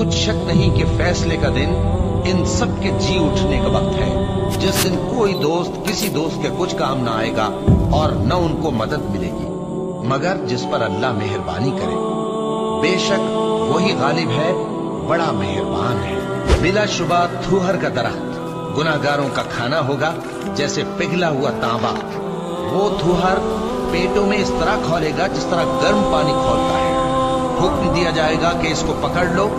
कुछ शक नहीं कि फैसले का दिन इन सब के जी उठने का वक्त है, जिस दिन कोई दोस्त किसी दोस्त के कुछ काम ना आएगा और न उनको मदद मिलेगी मगर जिस पर अल्लाह मेहरबानी करे। बेशक वही गालिब है, बड़ा मेहरबान है। बिला शुबा थूहर का दरख्त गुनाहगारों का खाना होगा जैसे पिघला हुआ तांबा। वो थूहर पेटों में इस तरह खौलेगा जिस तरह गर्म पानी खौलता है। हुक्म दिया जाएगा कि इसको पकड़ लो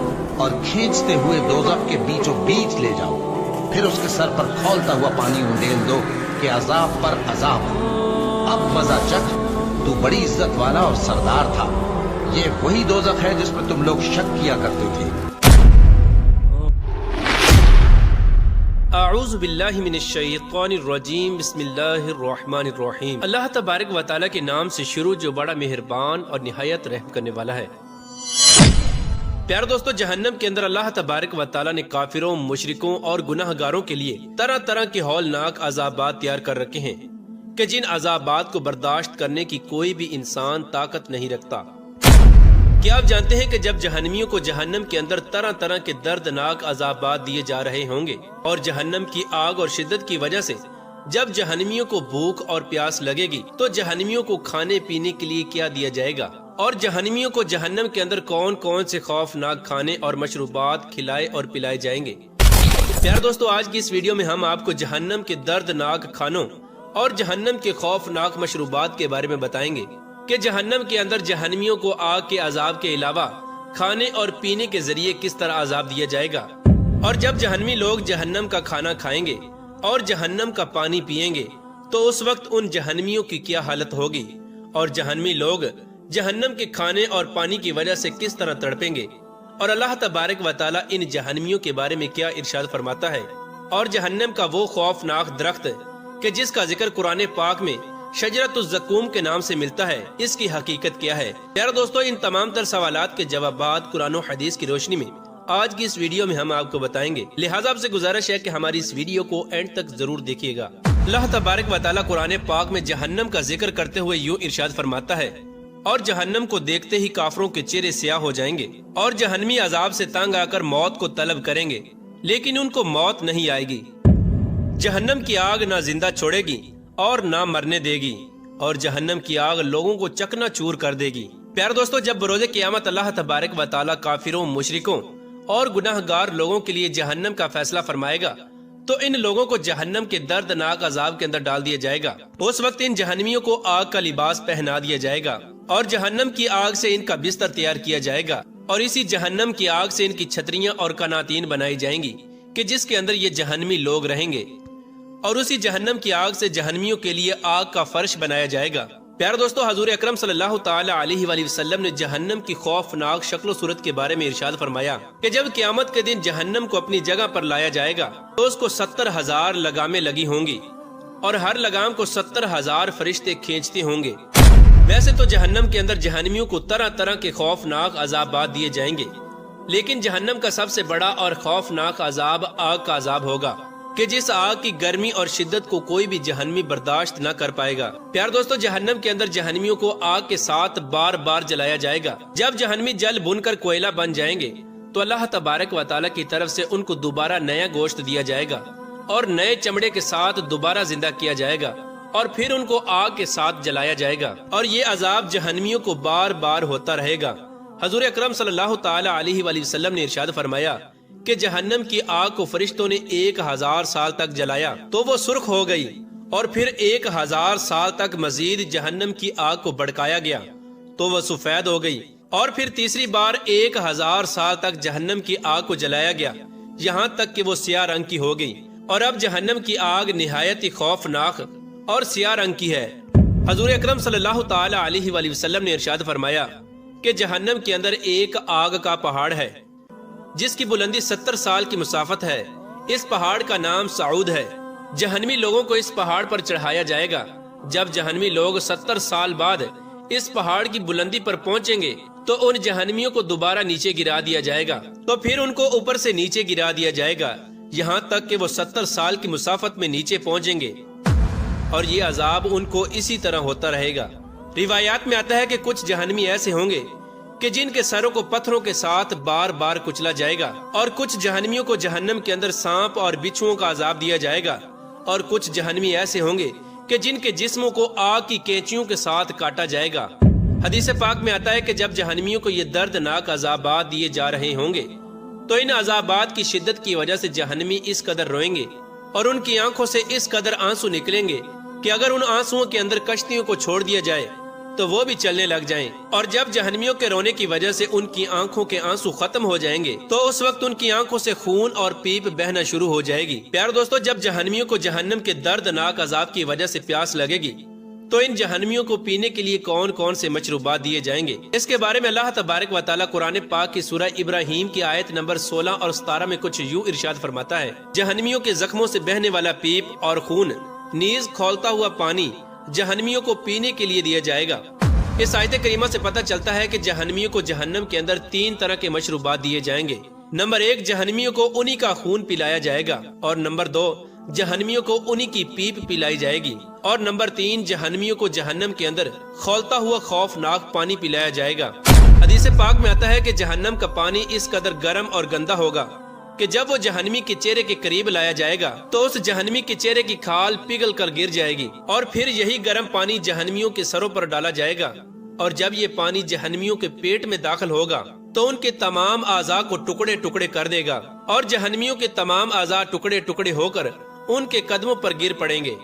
और खींचते हुए दोज़ख के बीचों बीच ले जाओ, फिर उसके सर पर खौलता हुआ पानी उंडेल दो कि अजाब पर अजाब हो। अब मजा चख, तू बड़ी इज्जत वाला और सरदार था। ये वही दोज़ख है जिस पर तुम लोग शक किया करते थे। अऊज़ु बिल्लाहि मिनश शैतानिर रजीम, बिस्मिल्लाहिर रहमानिर रहीम। अल्लाह तबारक व तआला के नाम से शुरू जो बड़ा मेहरबान और निहायत रहम करने वाला है। प्यारे दोस्तों, जहन्नम के अंदर अल्लाह तबारक व तआला ने काफिरों, मुशरिकों और गुनाहगारों के लिए तरह तरह के हौलनाक अज़ाबात तैयार कर रखे हैं कि जिन अज़ाबात को बर्दाश्त करने की कोई भी इंसान ताकत नहीं रखता। क्या आप जानते हैं कि जब जहन्नमियों को जहन्नम के अंदर तरह तरह के दर्दनाक अज़ाबात दिए जा रहे होंगे और जहन्नम की आग और शिद्दत की वजह से जब जहन्नमियों को भूख और प्यास लगेगी तो जहन्नमियों को खाने पीने के लिए क्या दिया जाएगा और जहन्नमियों को जहन्नम के अंदर कौन कौन से खौफनाक खाने और मशरूबात खिलाए और पिलाए जाएंगे। प्यारे दोस्तों, आज की इस वीडियो में हम आपको जहन्नम के दर्दनाक खानों और जहन्नम के खौफनाक मशरूबात के बारे में बताएंगे कि जहन्नम के अंदर जहन्नमियों को आग के अजाब के अलावा खाने और पीने के जरिए किस तरह अजाब दिया जाएगा और जब जहन्नमी लोग जहन्नम का खाना खाएंगे और जहन्नम का पानी पिएंगे तो उस वक्त उन जहन्नमियों की क्या हालत होगी और जहन्नमी लोग जहन्नम के खाने और पानी की वजह से किस तरह तड़पेंगे और अल्लाह तबारक व तआला इन जहन्नमियों के बारे में क्या इरशाद फरमाता है और जहन्नम का वो खौफनाक दरख्त कि जिसका जिक्र कुरान पाक में शजरतुज़ ज़क़ूम के नाम से मिलता है, इसकी हकीकत क्या है। प्यारे दोस्तों, इन तमाम तर सवालात के जवाबात कुरान और हदीस की रोशनी में आज की इस वीडियो में हम आपको बताएंगे। लिहाजा आपसे गुजारिश है कि हमारी इस वीडियो को एंड तक जरूर देखिएगा। अल्लाह तबारक व तआला कुरान पाक में जहन्नम का जिक्र करते हुए यूं इरशाद फरमाता है, और जहन्नम को देखते ही काफरों के चेहरे स्याह हो जाएंगे और जहन्नमी अजाब से तंग आकर मौत को तलब करेंगे, लेकिन उनको मौत नहीं आएगी। जहन्नम की आग ना जिंदा छोड़ेगी और ना मरने देगी और जहन्नम की आग लोगों को चकनाचूर कर देगी। प्यारे दोस्तों, जब बरोज़े क़यामत अल्लाह तबारक व तआला काफिरों, मुशरिकों और गुनाहगार लोगों के लिए जहन्नम का फैसला फरमाएगा तो इन लोगों को जहन्नम के दर्दनाक अजाब के अंदर डाल दिया जाएगा। उस वक्त इन जहन्नमियों को आग का लिबास पहना दिया जाएगा और जहन्नम की आग से इनका बिस्तर तैयार किया जाएगा और इसी जहन्नम की आग से इनकी छतरियां और कनातीन बनाई जाएंगी कि जिसके अंदर ये जहन्नमी लोग रहेंगे और उसी जहन्नम की आग से जहन्नमियों के लिए आग का फर्श बनाया जाएगा। प्यारे दोस्तों, हजूर अकरम सल्लल्लाहु ताला अलैहि वसल्लम ने जहन्नम की खौफनाक शक्ल सूरत के बारे में इरशाद फरमाया कि जब क़यामत के दिन जहन्नम को अपनी जगह पर लाया जाएगा तो उसको 70,000 लगामें लगी होंगी और हर लगाम को 70,000 फरिश्ते खींचते होंगे। वैसे तो जहन्नम के अंदर जहन्नमियों को तरह तरह के खौफनाक अजाबात दिए जाएंगे, लेकिन जहन्नम का सबसे बड़ा और खौफनाक अजाब आग का अजाब होगा कि जिस आग की गर्मी और शिद्दत को कोई भी जहन्नमी बर्दाश्त न कर पाएगा। प्यार दोस्तों, जहन्नम के अंदर जहन्नमियों को आग के साथ बार बार जलाया जाएगा। जब जहन्नमी जल भुनकर कोयला बन जाएंगे तो अल्लाह तबारक व तआला की तरफ से उनको दोबारा नया गोश्त दिया जाएगा और नए चमड़े के साथ दोबारा जिंदा किया जाएगा और फिर उनको आग के साथ जलाया जाएगा और ये अजाब जहन्नमियों को बार बार होता रहेगा। हजूर अकरम सल्लल्लाहु ताला अलैहि वसल्लम ने इरशाद फरमाया कि जहन्नम की आग को फरिश्तों ने 1000 साल तक जलाया तो वो सुर्ख हो गई और फिर 1000 साल तक मजीद जहन्नम की आग को भड़काया गया तो वो सफेद हो गई और फिर तीसरी बार 1000 साल तक जहन्नम की आग को जलाया गया यहाँ तक कि वो स्याह रंग की हो गई और अब जहन्नम की आग निहायत ही खौफनाक और स्याह रंग की है। हजूर अकरम सल्लल्लाहु ताला अलैहि वसल्लम ने इरशाद फरमाया कि जहन्नम के अंदर एक आग का पहाड़ है जिसकी बुलंदी 70 साल की मुसाफत है। इस पहाड़ का नाम सऊद है। जहन्नमी लोगों को इस पहाड़ पर चढ़ाया जाएगा। जब जहन्नमी लोग 70 साल बाद इस पहाड़ की बुलंदी पर पहुंचेंगे तो उन जहन्नमियों को दोबारा नीचे गिरा दिया जाएगा तो फिर उनको ऊपर से नीचे गिरा दिया जाएगा यहाँ तक कि वो 70 साल की मुसाफत में नीचे पहुंचेंगे और ये अजाब उनको इसी तरह होता रहेगा। रिवायात में आता है कि कुछ जहन्नमी ऐसे होंगे کہ جن کے سروں کو پتھروں کے ساتھ بار بار کچلا جائے گا، اور کچھ جہنمیوں کو جہنم کے اندر سانپ اور بچھوؤں کا عذاب دیا جائے گا، اور کچھ جہنمی ایسے ہوں گے کہ جن کے جسموں کو آگ کی کینچیوں کے ساتھ کاٹا جائے گا۔ حدیث پاک میں آتا ہے کہ جب جہنمیوں کو یہ دردناک عذابات دیے جا رہے ہوں گے تو ان عذابات کی شدت کی وجہ سے جہنمی اس قدر روئیں گے اور ان کی آنکھوں سے اس قدر آنسو نکلیں گے کہ اگر ان آنسوؤں کے اندر کشتیوں کو چھوڑ دیا جائے تو وہ بھی چلنے لگ جائیں، اور جب جہنمیوں کے رونے کی وجہ سے ان کی آنکھوں کے آنسو ختم ہو جائیں گے تو اس وقت ان کی آنکھوں سے خون اور پیپ بہنا شروع ہو جائے گی۔ پیارے دوستو، جب جہنمیوں کو جہنم کے دردناک عذاب کی وجہ سے پیاس لگے گی تو ان جہنمیوں کو پینے کے لیے کون کون سے مشروبات دیے جائیں گے، اس کے بارے میں اللہ تبارک و تعالیٰ قرآن پاک کی سورہ ابراہیم کی آیت نمبر 16 اور 17 میں کچھ یوں ارشاد فرماتا ہے: جہنمیوں کے زخموں سے بہنے والا پیپ اور خون نیز کھولتا ہوا پانی جہنمیوں کو پینے کے لیے دیا جائے گا۔ اس آیت کریمہ سے پتہ چلتا ہے کہ جہنمیوں کو جہنم کے اندر 3 طرح کے مشروبات دیے جائیں گے۔ نمبر 1، جہنمیوں کو انہی کا خون پلایا جائے گا، اور نمبر 2، جہنمیوں کو انہی کی پیپ پلائی جائے گی، اور نمبر 3، جہنمیوں کو جہنم کے اندر کھولتا ہوا خوفناک پانی پلایا جائے گا۔ حدیث پاک میں آتا ہے کہ جہنم کا پانی اس قدر گرم اور گندا ہوگا کہ جب وہ جہنمی کے چہرے کے قریب لایا جائے گا تو اس جہنمی کے چہرے کی کھال پگھل کر گر جائے گی، اور پھر یہی گرم پانی جہنمیوں کے سروں پر ڈالا جائے گا، اور جب یہ پانی جہنمیوں کے پیٹ میں داخل ہوگا تو ان کے تمام اعضاء کو ٹکڑے ٹکڑے کر دے گا، اور جہنمیوں کے تمام اعضاء ٹکڑے ٹکڑے ہو کر ان کے قدموں پر گر پڑیں گے،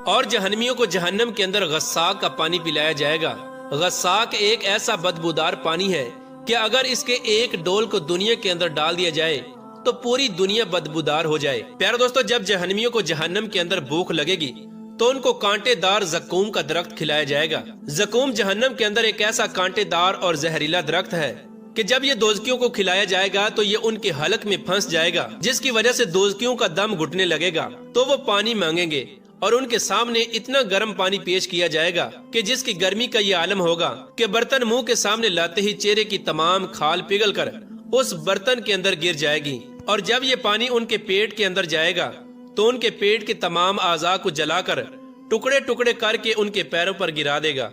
اور جہنمیوں کو جہنم کے اندر غساق کا پانی پلایا جائے گا۔ غساق ایک ایسا بدبودار پانی ہے کہ اگر اس کے ایک ڈول کو دنیا کے اندر ڈال دیا جائے تو پوری دنیا بدبودار ہو جائے۔ پیارے دوستو، جب جہنمیوں کو جہنم کے اندر بھوک لگے گی تو ان کو کانٹے دار زقوم کا درخت کھلایا جائے گا۔ زقوم جہنم کے اندر ایک ایسا کانٹے دار اور زہریلا درخت ہے کہ جب یہ دوزکیوں کو کھلایا جائے گا تو یہ ان کے حلق میں پھنس جائے گا، جس کی وجہ سے دوزکیوں کا دم گھٹنے لگے گا، تو وہ پانی مانگیں گے اور ان کے سامنے اتنا گرم پانی پیش کیا جائے گا کہ جس کی گرمی کا یہ عالم ہوگا کہ برتن منہ کے سامنے لاتے ہی چہرے کی تمام کھال پگھل کر اس برتن کے اندر گر جائے گی، اور جب یہ پانی ان کے پیٹ کے اندر جائے گا تو ان کے پیٹ کے تمام اعضاء کو جلا کر ٹکڑے ٹکڑے کر کے ان کے پیروں پر گرا دے گا۔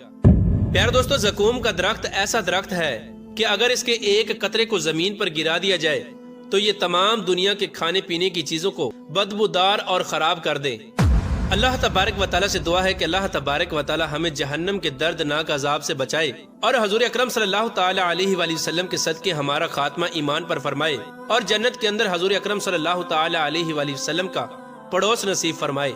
پیارے دوستو، زقوم کا درخت ایسا درخت ہے کہ اگر اس کے ایک قطرے کو زمین پر گرا دیا جائے تو یہ تمام دنیا کے کھانے پینے کی چیزوں کو بدبودار اور خراب کر دے۔ اللہ تبارک و تعالیٰ سے دعا ہے کہ اللہ تبارک و تعالیٰ ہمیں جہنم کے دردناک عذاب سے بچائے، اور حضور اکرم صلی اللہ تعالی علیہ وآلہ وسلم کے صدقے ہمارا خاتمہ ایمان پر فرمائے، اور جنت کے اندر حضور اکرم صلی اللہ تعالی علیہ وآلہ وسلم کا پڑوس نصیب فرمائے۔